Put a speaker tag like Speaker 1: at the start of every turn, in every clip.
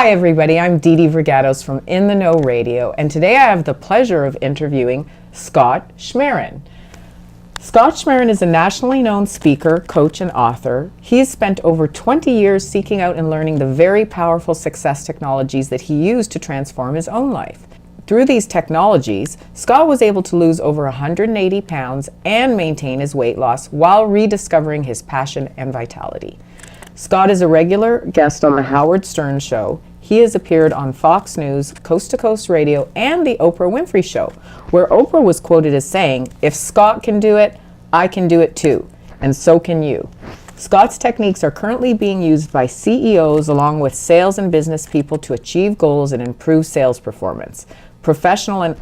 Speaker 1: Hi everybody, I'm Didi from In the Know Radio, and today I have the pleasure of interviewing Scott Schmaren. Scott Schmaren is a nationally known speaker, coach, and author. He has spent over 20 years seeking out and learning the very powerful success technologies that he used to transform his own life. Through these technologies, Scott was able to lose over 180 pounds and maintain his weight loss while rediscovering his passion and vitality. Scott is a regular guest on The Howard Stern Show. He has appeared on Fox News, Coast to Coast Radio, and The Oprah Winfrey Show, where Oprah was quoted as saying, "If Scott can do it, I can do it too, and so can you." Scott's techniques are currently being used by CEOs along with sales and business people to achieve goals and improve sales performance. Professional and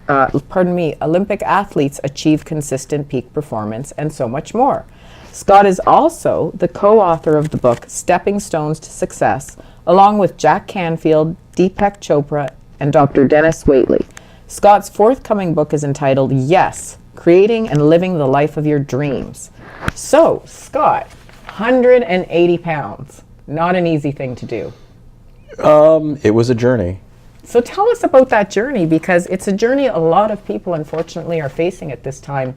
Speaker 1: Olympic athletes achieve consistent peak performance, and so much more. Scott is also the co-author of the book Stepping Stones to Success, along with Jack Canfield, Deepak Chopra, and Dr. Dennis Waitley. Scott's forthcoming book is entitled Yes, Creating and Living the Life of Your Dreams. So, Scott, 180 pounds, not an easy thing to do.
Speaker 2: It was a journey.
Speaker 1: So tell us about that journey, because it's a journey a lot of people unfortunately are facing at this time,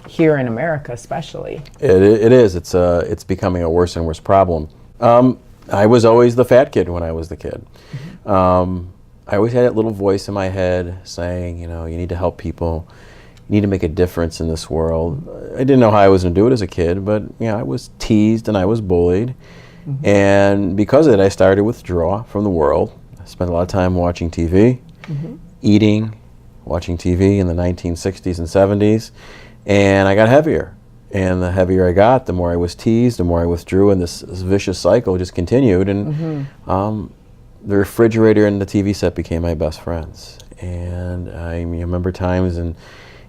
Speaker 1: here in America especially.
Speaker 2: It is. It's becoming a worse and worse problem. I was always the fat kid when I was the kid. I always had that little voice in my head saying, you need to help people. You need to make a difference in this world. I didn't know how I was going to do it as a kid, but I was teased and I was bullied. And because of that, I started to withdraw from the world. I spent a lot of time watching TV, eating, watching TV in the 1960s and 70s, and I got heavier. And the heavier I got, the more I was teased, the more I withdrew, and this vicious cycle just continued. And the refrigerator and the TV set became my best friends. And I remember times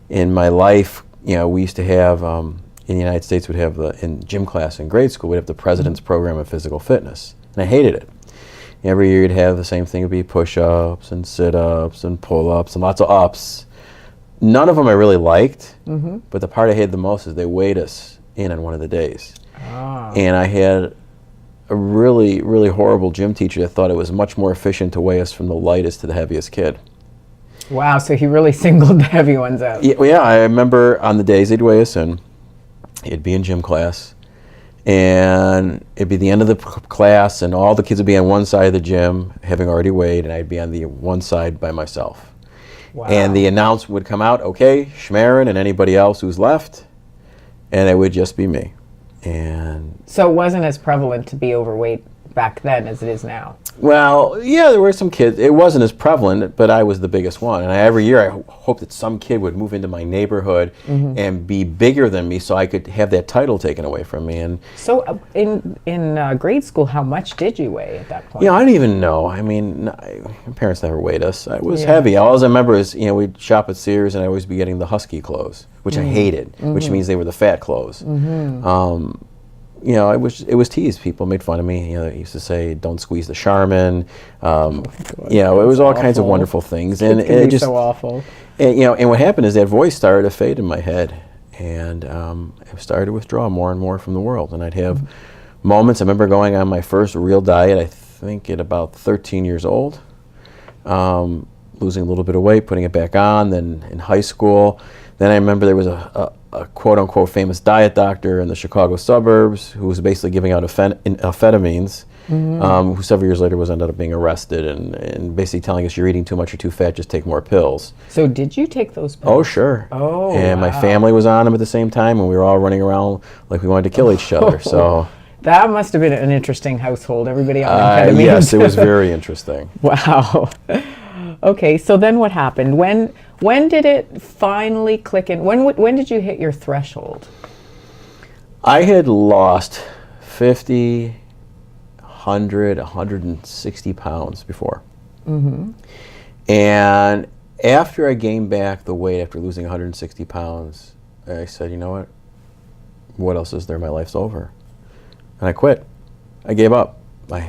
Speaker 2: in my life, we used to have, in the United States, we'd have in gym class in grade school, we'd have the President's Program of Physical Fitness. And I hated it. Every year you'd have the same thing. It'd be push-ups and sit-ups and pull-ups and lots of ups. None of them I really liked, but the part I hated the most is they weighed us in on one of the days. And I had a really, really horrible gym teacher that thought it was much more efficient to weigh us from the lightest to the heaviest kid.
Speaker 1: Wow, so he really singled the heavy ones out.
Speaker 2: Yeah, I remember on the days they'd weigh us in, it'd be in gym class, and it'd be the end of the class, and all the kids would be on one side of the gym, having already weighed, and I'd be on the one side by myself. Wow. And the announcement would come out, okay, Schmaren and anybody else who's left, and it would just be me. And
Speaker 1: so it wasn't as prevalent to be overweight back then as it is now?
Speaker 2: Well, yeah, there were some kids. It wasn't as prevalent, but I was the biggest one. And every year I hoped that some kid would move into my neighborhood and be bigger than me so I could have that title taken away from me. And
Speaker 1: so in grade school, how much did you weigh at that point?
Speaker 2: I don't even know. I mean, my parents never weighed us. I was heavy. All I remember is, we'd shop at Sears and I'd always be getting the husky clothes, which I hated, which means they were the fat clothes. It was teased. People made fun of me. They used to say, "Don't squeeze the Schmaren." It was all kinds of wonderful things, and it just
Speaker 1: so awful.
Speaker 2: And what happened is that voice started to fade in my head, and I started to withdraw more and more from the world. And I'd have moments. I remember going on my first real diet. I think at about 13 years old, losing a little bit of weight, putting it back on. Then in high school, then I remember there was a quote-unquote famous diet doctor in the Chicago suburbs who was basically giving out amphetamines, who several years later ended up being arrested and basically telling us, you're eating too much, you're too fat, just take more pills.
Speaker 1: So did you take those pills?
Speaker 2: Oh, sure.
Speaker 1: Oh,
Speaker 2: and my family was on them at the same time, and we were all running around like we wanted to kill each other. So
Speaker 1: that must have been an interesting household, everybody on amphetamines.
Speaker 2: Yes, it was very interesting.
Speaker 1: Wow. Okay, so then what happened? When did it finally click in? When did you hit your threshold?
Speaker 2: I had lost 50, 100, 160 pounds before. And after I gained back the weight after losing 160 pounds, I said, you know what else is there? My life's over. And I quit. I gave up.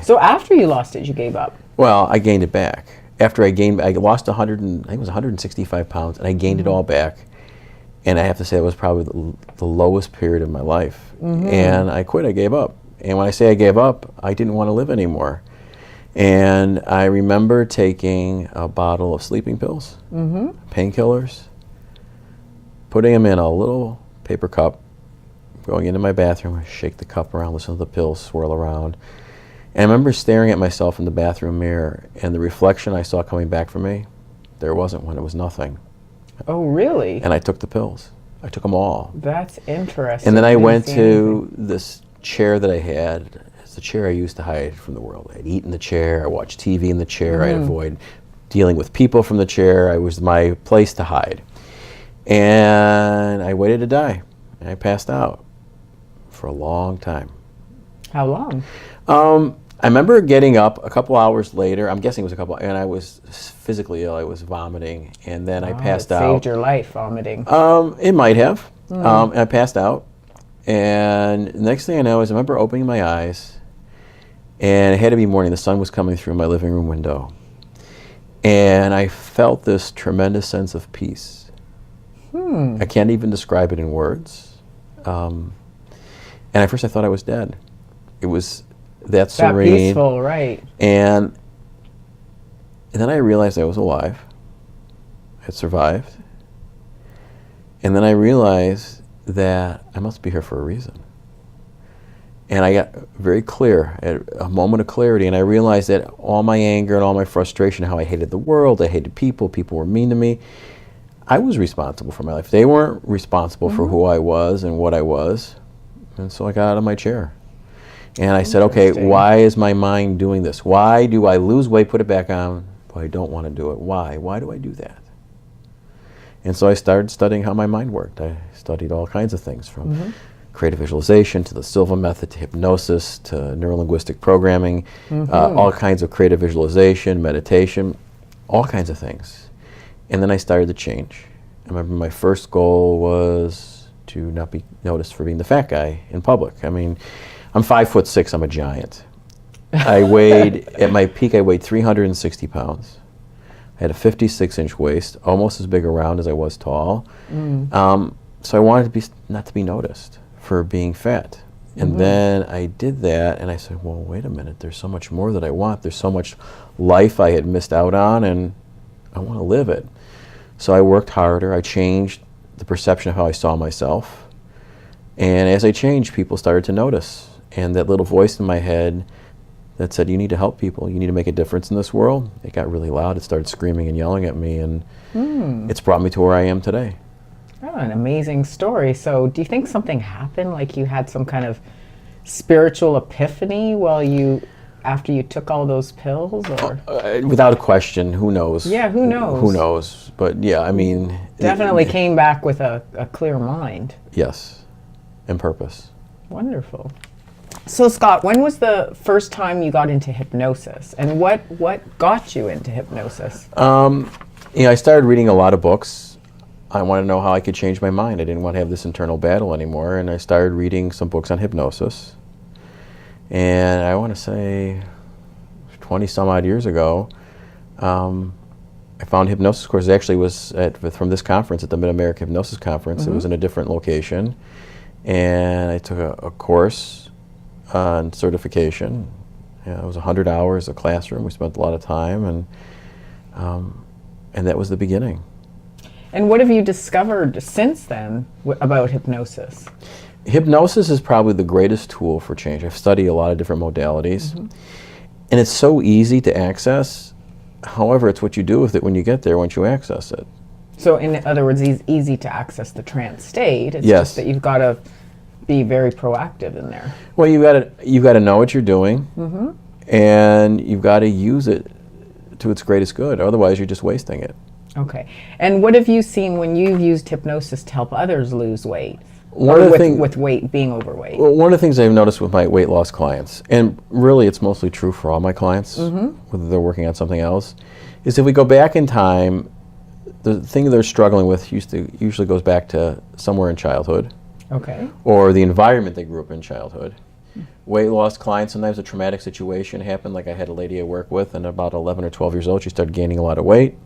Speaker 1: So after you lost it, you gave up?
Speaker 2: Well, I gained it back. After I lost 165 pounds, and I gained it all back. And I have to say it was probably the lowest period of my life. And I quit, I gave up. And when I say I gave up, I didn't want to live anymore. And I remember taking a bottle of sleeping pills, painkillers, putting them in a little paper cup, going into my bathroom, I shake the cup around, listen to the pills swirl around. And I remember staring at myself in the bathroom mirror, and the reflection I saw coming back from me, there wasn't one, it was nothing.
Speaker 1: Oh, really?
Speaker 2: And I took the pills. I took them all.
Speaker 1: That's interesting.
Speaker 2: And then I went to this chair that I had. It's the chair I used to hide from the world. I'd eat in the chair, I watched TV in the chair, I'd avoid dealing with people from the chair. I was my place to hide. And I waited to die. And I passed out for a long time.
Speaker 1: How long?
Speaker 2: I remember getting up a couple hours later. I'm guessing it was a couple, and I was physically ill. I was vomiting, and then I passed out.
Speaker 1: Saved your life, vomiting.
Speaker 2: It might have. I passed out, and the next thing I know is I remember opening my eyes, and it had to be morning. The sun was coming through my living room window, and I felt this tremendous sense of peace. I can't even describe it in words. And at first I thought I was dead. It was that serene.
Speaker 1: That peaceful, right.
Speaker 2: And then I realized I was alive. I had survived. And then I realized that I must be here for a reason. And I got very clear, a moment of clarity, and I realized that all my anger and all my frustration, how I hated the world, I hated people, people were mean to me, I was responsible for my life. They weren't responsible for who I was and what I was. And so I got out of my chair. And I said, okay, why is my mind doing this? Why do I lose weight, put it back on, but I don't want to do it? Why? Why do I do that? And so I started studying how my mind worked. I studied all kinds of things, from creative visualization to the Silva method to hypnosis to neuro-linguistic programming, all kinds of creative visualization, meditation, all kinds of things. And then I started to change. I remember my first goal was to not be noticed for being the fat guy in public. I mean, I'm 5'6", I'm a giant. I weighed, at my peak, I weighed 360 pounds. I had a 56-inch waist, almost as big around as I was tall. So I wanted to be not to be noticed for being fat. And then I did that, and I said, well, wait a minute, there's so much more that I want. There's so much life I had missed out on, and I want to live it. So I worked harder. I changed the perception of how I saw myself. And as I changed, people started to notice. And that little voice in my head that said, you need to help people, you need to make a difference in this world, it got really loud. It started screaming and yelling at me, and it's brought me to where I am today.
Speaker 1: Oh, an amazing story. So do you think something happened, like you had some kind of spiritual epiphany after you took all those pills? Or?
Speaker 2: Without a question, who knows?
Speaker 1: Yeah, who knows?
Speaker 2: Who knows? But yeah, I mean...
Speaker 1: Definitely came back with a clear mind.
Speaker 2: Yes, and purpose.
Speaker 1: Wonderful. So Scott, when was the first time you got into hypnosis, and what got you into hypnosis?
Speaker 2: I started reading a lot of books. I wanted to know how I could change my mind. I didn't want to have this internal battle anymore, and I started reading some books on hypnosis. And I want to say 20 some odd years ago, I found hypnosis course. It actually was from this conference, at the Mid-America Hypnosis Conference. It was in a different location. And I took a course on certification. It was 100 hours, a classroom. We spent a lot of time, and that was the beginning.
Speaker 1: And what have you discovered since then about hypnosis?
Speaker 2: Hypnosis is probably the greatest tool for change. I've studied a lot of different modalities, and it's so easy to access. However, it's what you do with it when you get there, once you access it.
Speaker 1: So in other words, it's easy to access the trance state. It's
Speaker 2: Yes.
Speaker 1: just that you've got to be very proactive in there.
Speaker 2: Well, you've got to know what you're doing, and you've got to use it to its greatest good. Otherwise, you're just wasting it.
Speaker 1: Okay. And what have you seen when you've used hypnosis to help others lose weight? With weight, being overweight?
Speaker 2: Well, one of the things I've noticed with my weight loss clients, and really it's mostly true for all my clients, whether they're working on something else, is if we go back in time, the thing they're struggling with usually goes back to somewhere in childhood.
Speaker 1: Okay.
Speaker 2: Or the environment they grew up in childhood. Weight loss clients, sometimes a traumatic situation happened. Like I had a lady I work with, and about 11 or 12 years old, she started gaining a lot of weight.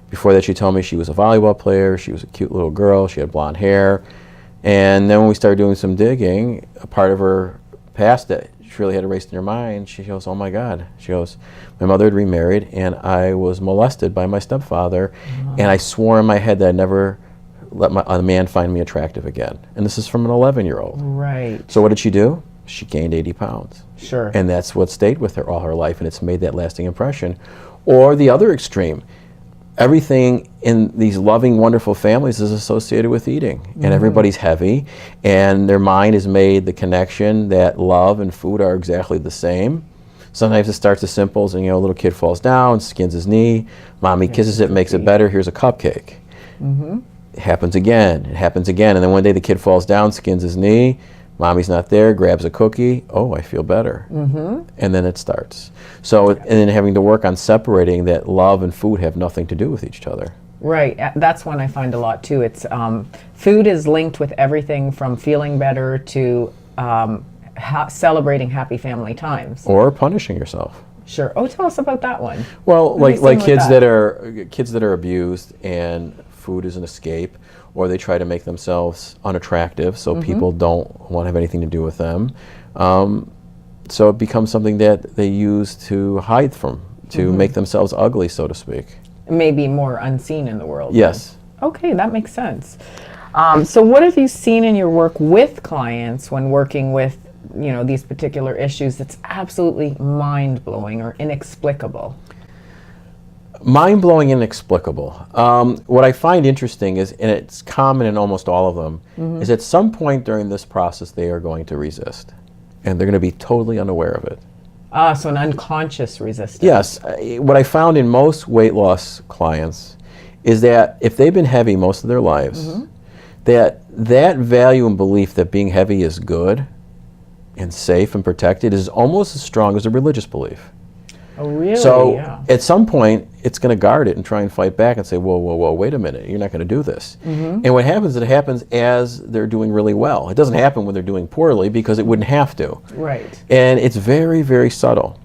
Speaker 2: Before that, she told me she was a volleyball player, she was a cute little girl, she had blonde hair. And then when we started doing some digging, a part of her past that she really had erased in her mind. She goes, oh my God. She goes, my mother had remarried, and I was molested by my stepfather, and I swore in my head that I'd never let a man find me attractive again. And this is from an 11-year-old.
Speaker 1: Right.
Speaker 2: So what did she do? She gained 80 pounds.
Speaker 1: Sure.
Speaker 2: And that's what stayed with her all her life, and it's made that lasting impression. Or the other extreme, everything in these loving, wonderful families is associated with eating, and everybody's heavy, and their mind has made the connection that love and food are exactly the same. Sometimes it starts as simple as, a little kid falls down, skins his knee, mommy kisses it, makes it better, here's a cupcake. It happens again, and then one day the kid falls down, skins his knee, mommy's not there, grabs a cookie, oh, I feel better. And then it starts. So, and then having to work on separating that love and food have nothing to do with each other.
Speaker 1: Right. That's one I find a lot too. It's food is linked with everything from feeling better to celebrating happy family times.
Speaker 2: Or punishing yourself.
Speaker 1: Sure. Oh, tell us about that one.
Speaker 2: Well, like kids that are abused, and food is an escape, or they try to make themselves unattractive so people don't want to have anything to do with them. So it becomes something that they use to hide from, to make themselves ugly, so to speak.
Speaker 1: Maybe more unseen in the world.
Speaker 2: Yes.
Speaker 1: Then. Okay, that makes sense. So what have you seen in your work with clients when working with, these particular issues that's absolutely mind-blowing or inexplicable?
Speaker 2: Mind-blowing, inexplicable. What I find interesting is, and it's common in almost all of them, is at some point during this process they are going to resist. And they're going to be totally unaware of it.
Speaker 1: So an unconscious resistance.
Speaker 2: Yes. What I found in most weight loss clients is that if they've been heavy most of their lives, that value and belief that being heavy is good and safe and protected is almost as strong as a religious belief.
Speaker 1: Oh, really?
Speaker 2: So at some point, it's going to guard it and try and fight back and say, whoa, whoa, whoa, wait a minute, you're not going to do this. And what happens, it happens as they're doing really well. It doesn't happen when they're doing poorly because it wouldn't have to.
Speaker 1: Right.
Speaker 2: And it's very, very subtle.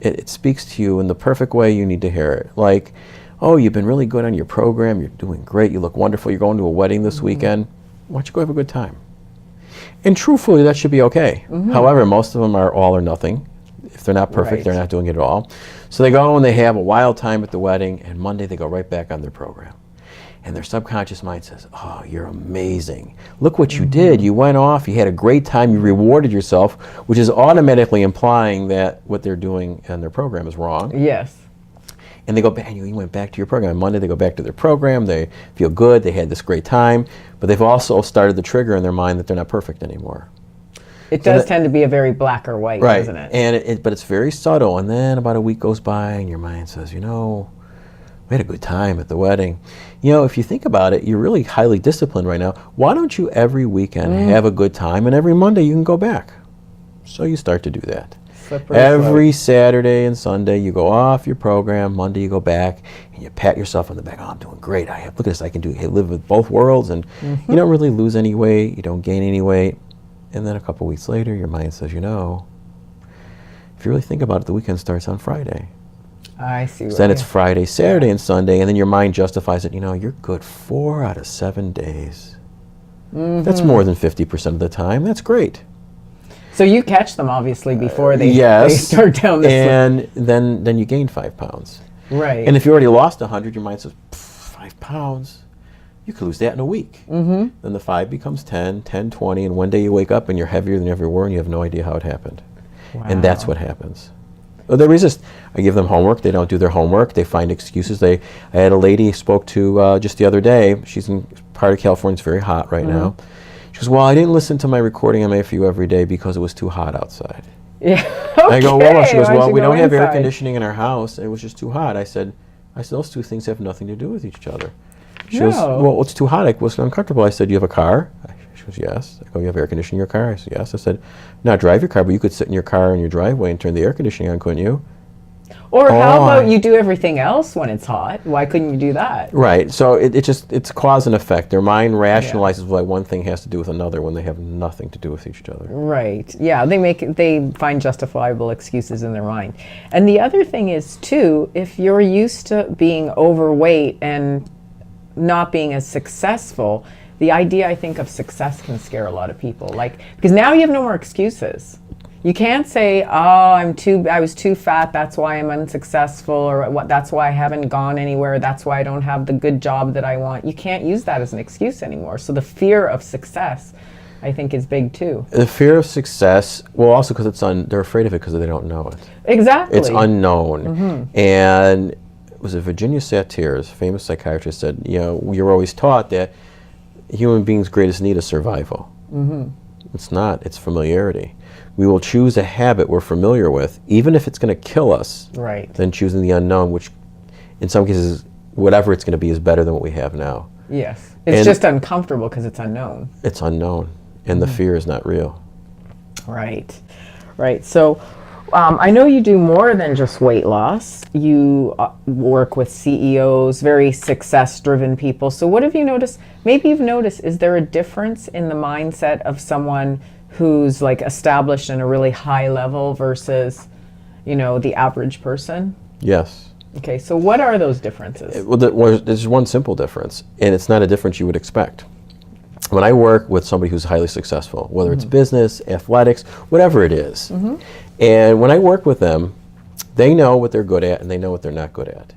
Speaker 2: It speaks to you in the perfect way you need to hear it. Like, oh, you've been really good on your program, you're doing great, you look wonderful, you're going to a wedding this weekend, why don't you go have a good time? And truthfully, that should be okay. However, most of them are all or nothing. If they're not perfect, they're not doing it at all. So they go and they have a wild time at the wedding, and Monday they go right back on their program. And their subconscious mind says, oh, you're amazing. Look what you did. You went off, you had a great time, you rewarded yourself, which is automatically implying that what they're doing in their program is wrong.
Speaker 1: Yes.
Speaker 2: And they go back, you went back to your program. On Monday they go back to their program, they feel good, they had this great time, but they've also started the trigger in their mind that they're not perfect anymore.
Speaker 1: It does tend to be a very black or white, doesn't it?
Speaker 2: And but it's very subtle. And then about a week goes by, and your mind says, we had a good time at the wedding. If you think about it, you're really highly disciplined right now. Why don't you every weekend have a good time, and every Monday you can go back? So you start to do that. Every Saturday and Sunday you go off your program. Monday you go back, and you pat yourself on the back. Oh, I'm doing great. Look at this. I can live with both worlds, and you don't really lose any weight. You don't gain any weight. And then a couple weeks later, your mind says, if you really think about it, the weekend starts on Friday.
Speaker 1: I see.
Speaker 2: So then it's Friday, Saturday, and Sunday, and then your mind justifies it. You're good 4 out of 7 days. That's more than 50% of the time. That's great.
Speaker 1: So you catch them, obviously, before they start down this
Speaker 2: and then you gain 5 pounds.
Speaker 1: Right.
Speaker 2: And if you already lost 100, your mind says, 5 pounds. You could lose that in a week. Then the 5 becomes 10, 10, 20, and one day you wake up and you're heavier than you ever were and you have no idea how it happened. Wow. And that's what happens. Well, they resist. I give them homework. They don't do their homework. They find excuses. I had a lady I spoke to just the other day. She's in part of California. It's very hot right now. She goes, well, I didn't listen to my recording on MAFU every day because it was too hot outside.
Speaker 1: Yeah. Okay.
Speaker 2: I go, well, she goes, well, we don't have air conditioning in our house. It was just too hot. I said, those two things have nothing to do with each other. She goes, well, it's too hot. I was uncomfortable. I said, you have a car? She goes, yes. I go, you have air conditioning in your car? I said, yes. I said, not drive your car, but you could sit in your car in your driveway and turn the air conditioning on, couldn't you?
Speaker 1: Or how about you do everything else when it's hot? Why couldn't you do that? Right.
Speaker 2: So it's cause and effect. Their mind rationalizes why one thing has to do with another when they have nothing to do with each other.
Speaker 1: Right. Yeah, they find justifiable excuses in their mind. And the other thing is, too, if you're used to being overweight and not being as successful, the idea, I think, of success can scare a lot of people. Because now you have no more excuses. You can't say, "Oh, I was too fat. That's why I'm unsuccessful," or "What? That's why I haven't gone anywhere. That's why I don't have the good job that I want." You can't use that as an excuse anymore. So the fear of success, I think, is big too.
Speaker 2: The fear of success, well, also because they're afraid of it because they don't know it.
Speaker 1: Exactly.
Speaker 2: It's unknown. And was it Virginia Satir's famous psychiatrist said, you're always taught that human beings' greatest need is survival. It's not. It's familiarity. We will choose a habit we're familiar with, even if it's going to kill us,
Speaker 1: Right.
Speaker 2: than choosing the unknown, which in some cases, whatever it's going to be is better than what we have now.
Speaker 1: Yes. It's just uncomfortable because it's unknown.
Speaker 2: It's unknown, and the fear is not real.
Speaker 1: Right. Right. So I know you do more than just weight loss. You work with CEOs, very success-driven people. So what have you noticed? Maybe you've noticed, is there a difference in the mindset of someone who's like established in a really high level versus, the average person?
Speaker 2: Yes.
Speaker 1: Okay, so what are those differences?
Speaker 2: Well, there's one simple difference, and it's not a difference you would expect. When I work with somebody who's highly successful, whether it's business, athletics, whatever it is, and when I work with them, they know what they're good at and they know what they're not good at.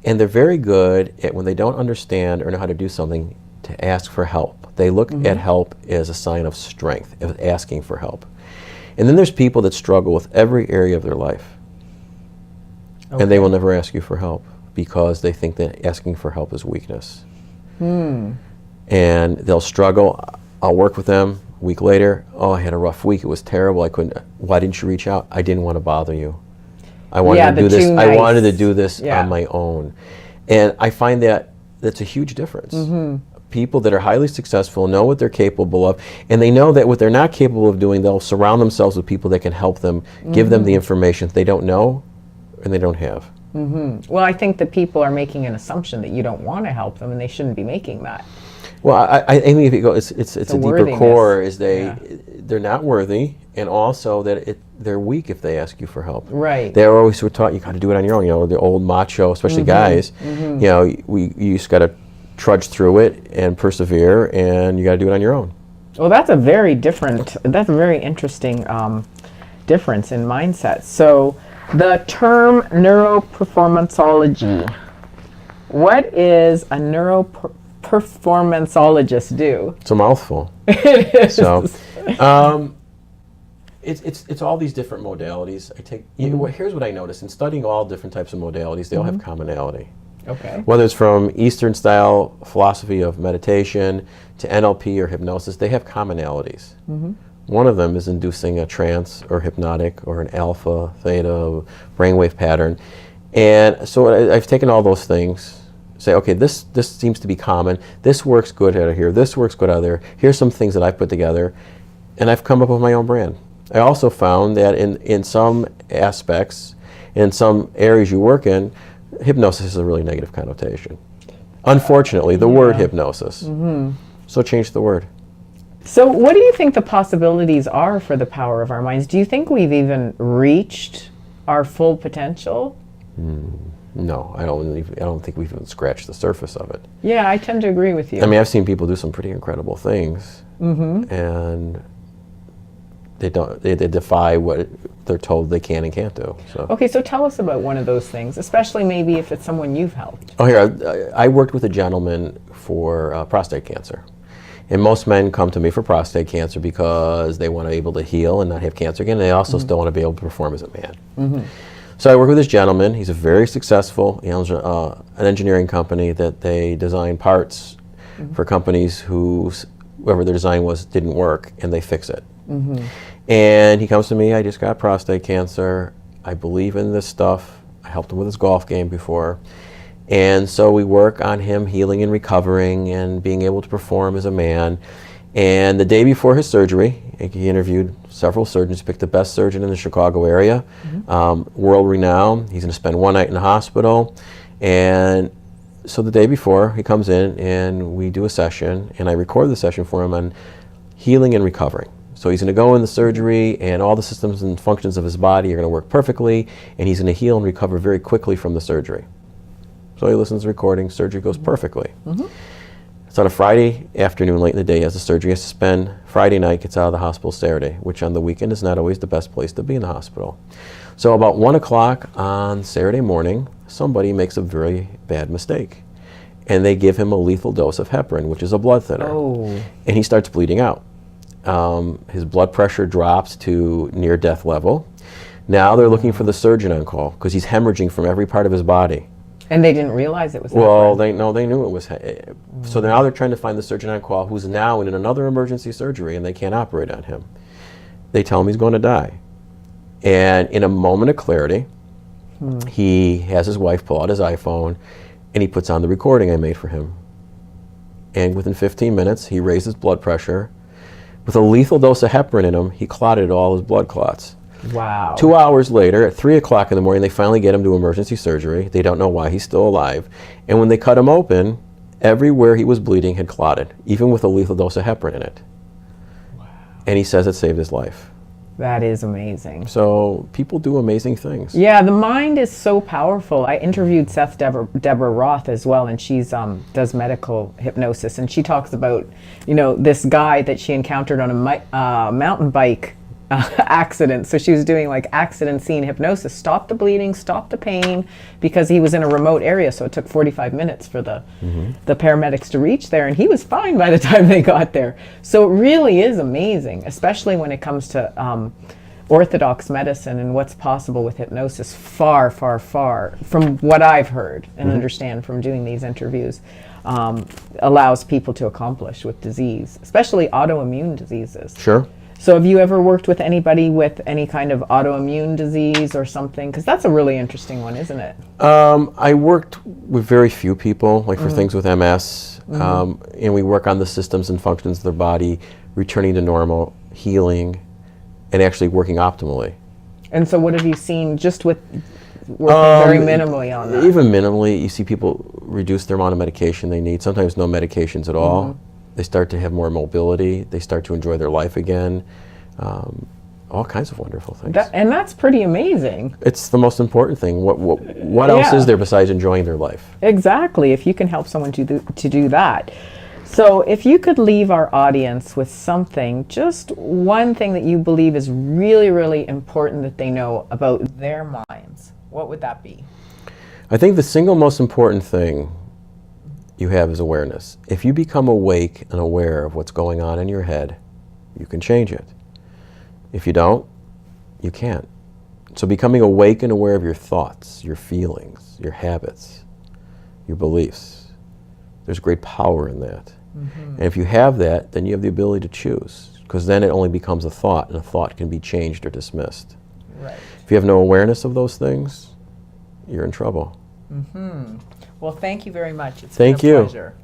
Speaker 2: And they're very good at, when they don't understand or know how to do something, to ask for help. They look at help as a sign of strength, of asking for help. And then there's people that struggle with every area of their life. Okay. And they will never ask you for help because they think that asking for help is weakness. And they'll struggle. I'll work with them. A week later, "Oh, I had a rough week. It was terrible. I couldn't." "Why didn't you reach out?" "I didn't want to bother you. I wanted to do this. I wanted to do this on my own." And I find that that's a huge difference. People that are highly successful know what they're capable of, and they know that what they're not capable of doing, they'll surround themselves with people that can help them, give them the information they don't know and they don't have.
Speaker 1: Well, I think that people are making an assumption that you don't want to help them, and they shouldn't be making that.
Speaker 2: Well, I think if you go, it's a deeper core. Is they're not worthy, and also that they're weak if they ask you for help.
Speaker 1: Right.
Speaker 2: They're always taught you got to do it on your own. The old macho, especially guys. You just got to trudge through it and persevere, and you got to do it on your own.
Speaker 1: Well, that's a very interesting difference in mindset. So the term neuroperformanceology, what is a neuroperformanceologist do?
Speaker 2: It's a mouthful.
Speaker 1: It is.
Speaker 2: So, it's all these different modalities. Here's what I noticed in studying all different types of modalities. They all have commonality.
Speaker 1: Okay.
Speaker 2: Whether it's from Eastern style philosophy of meditation to NLP or hypnosis, they have commonalities. One of them is inducing a trance or hypnotic or an alpha, theta, brainwave pattern. And so I've taken all those things, say, okay, this seems to be common. This works good out of here. This works good out of there. Here's some things that I've put together, and I've come up with my own brand. I also found that in some aspects, in some areas you work in, hypnosis has a really negative connotation. Unfortunately, the word hypnosis. So change the word.
Speaker 1: So what do you think the possibilities are for the power of our minds? Do you think we've even reached our full potential?
Speaker 2: No, I don't think we've even scratched the surface of it.
Speaker 1: Yeah, I tend to agree with you.
Speaker 2: I mean, I've seen people do some pretty incredible things, and they defy what they're told they can and can't do. So.
Speaker 1: Okay, so tell us about one of those things, especially maybe if it's someone you've helped.
Speaker 2: Oh, here, I worked with a gentleman for prostate cancer. And most men come to me for prostate cancer because they want to be able to heal and not have cancer again. They also still want to be able to perform as a man. So I work with this gentleman. He's a very successful, he owns an engineering company that they design parts for companies whoever their design was didn't work, and they fix it. And he comes to me, "I just got prostate cancer. I believe in this stuff." I helped him with his golf game before. And so we work on him healing and recovering and being able to perform as a man. And the day before his surgery, he interviewed several surgeons, picked the best surgeon in the Chicago area, world renowned. He's going to spend one night in the hospital. And so the day before, he comes in and we do a session, and I record the session for him on healing and recovering. So he's going to go in the surgery, and all the systems and functions of his body are going to work perfectly, and he's going to heal and recover very quickly from the surgery. So he listens to the recording, surgery goes perfectly. It's on a Friday afternoon, late in the day. He has the surgery. He has to spend Friday night, gets out of the hospital Saturday, which on the weekend is not always the best place to be in the hospital. So about 1 o'clock on Saturday morning, somebody makes a very bad mistake. And they give him a lethal dose of heparin, which is a blood thinner.
Speaker 1: Oh.
Speaker 2: And he starts bleeding out. His blood pressure drops to near death level. Now they're looking for the surgeon on call because he's hemorrhaging from every part of his body.
Speaker 1: And they didn't realize it was
Speaker 2: Well,
Speaker 1: heparin.
Speaker 2: they knew it was. So now they're trying to find the surgeon on call who's now in another emergency surgery and they can't operate on him. They tell him he's going to die. And in a moment of clarity, he has his wife pull out his iPhone and he puts on the recording I made for him. And within 15 minutes, he raised his blood pressure. With a lethal dose of heparin in him, he clotted all his blood clots.
Speaker 1: Wow.
Speaker 2: 2 hours later, at 3 o'clock in the morning, they finally get him to emergency surgery. They don't know why he's still alive. And when they cut him open, everywhere he was bleeding had clotted, even with a lethal dose of heparin in it. Wow. And he says it saved his life.
Speaker 1: That is amazing.
Speaker 2: So people do amazing things.
Speaker 1: Yeah, the mind is so powerful. I interviewed Deborah Roth as well, and she's does medical hypnosis, and she talks about, you know, this guy that she encountered on a mountain bike accident. So she was doing like accident scene hypnosis, stop the bleeding, stop the pain, because he was in a remote area. So it took 45 minutes for the paramedics to reach there, and he was fine by the time they got there. So it really is amazing, especially when it comes to orthodox medicine and what's possible with hypnosis. Far, far, far from what I've heard and understand from doing these interviews, allows people to accomplish with disease, especially autoimmune diseases.
Speaker 2: Sure.
Speaker 1: So have you ever worked with anybody with any kind of autoimmune disease or something? Because that's a really interesting one, isn't it?
Speaker 2: I worked with very few people, like for things with MS, and we work on the systems and functions of their body, returning to normal, healing, and actually working optimally.
Speaker 1: And so what have you seen just with working very minimally on that?
Speaker 2: Even minimally, you see people reduce the amount of medication they need, sometimes no medications at all. They start to have more mobility. They start to enjoy their life again. All kinds of wonderful things.
Speaker 1: And that's pretty amazing.
Speaker 2: It's the most important thing. What else is there besides enjoying their life?
Speaker 1: Exactly, if you can help someone to do that. So if you could leave our audience with something, just one thing that you believe is really, really important that they know about their minds, what would that be?
Speaker 2: I think the single most important thing you have is awareness. If you become awake and aware of what's going on in your head, you can change it. If you don't, you can't. So becoming awake and aware of your thoughts, your feelings, your habits, your beliefs, there's great power in that. And if you have that, then you have the ability to choose, because then it only becomes a thought, and a thought can be changed or dismissed.
Speaker 1: Right.
Speaker 2: If you have no awareness of those things, you're in trouble.
Speaker 1: Well, thank you very much. It's
Speaker 2: Thank
Speaker 1: been a
Speaker 2: you.
Speaker 1: pleasure.